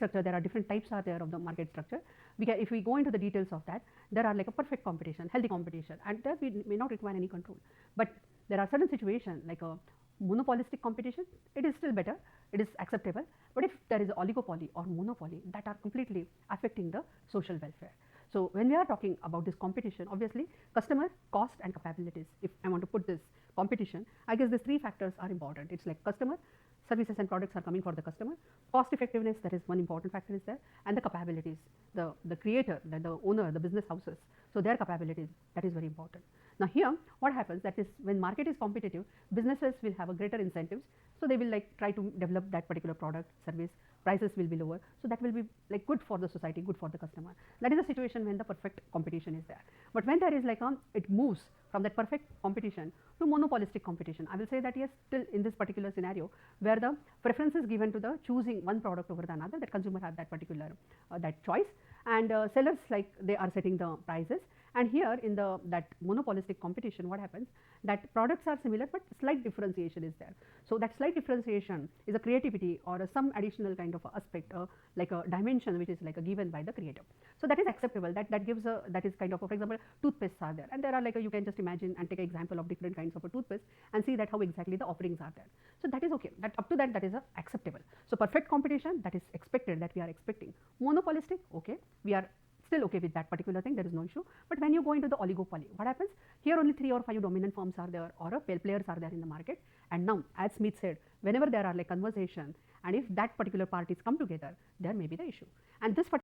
structure, there are different types are there of the market structure. If we go into the details of that, there are like a perfect competition, healthy competition, and there we may not require any control. But there are certain situations like a monopolistic competition, it is still better, it is acceptable. But if there is oligopoly or monopoly, that are completely affecting the social welfare. So when we are talking about this competition, obviously customer, cost and capabilities, if I want to put this competition, I guess these three factors are important. It's like customer, services and products are coming for the customer, cost effectiveness, that is one important factor is there, and the capabilities, the creator, the owner, the business houses, so their capabilities, that is very important. Now here what happens, that is when market is competitive, businesses will have a greater incentives, so they will like try to develop that particular product, service, prices will be lower, so that will be like good for the society, good for the customer. That is the situation when the perfect competition is there. But when there is like it moves from that perfect competition to monopolistic competition, I will say that yes, still in this particular scenario where the preference is given to the choosing one product over the another, that consumer have that particular that choice, and sellers like they are setting the prices. And here in that monopolistic competition, what happens, that products are similar but slight differentiation is there. So that slight differentiation is a creativity or some additional kind of aspect, like a dimension which is like a given by the creator. So that is acceptable. That gives a, that is kind of, for example, toothpastes are there, and there are like you can just imagine and take an example of different kinds of a toothpaste and see that how exactly the offerings are there. So that is okay. That up to that is acceptable. So perfect competition, that is expected, that we are expecting. Monopolistic, okay, we are still okay with that particular thing, there is no issue. But when you go into the oligopoly, what happens? Here only 3 or 5 dominant firms are there, or players are there in the market. And now, as Smith said, whenever there are like conversation, and if that particular parties come together, there may be the issue. And this particular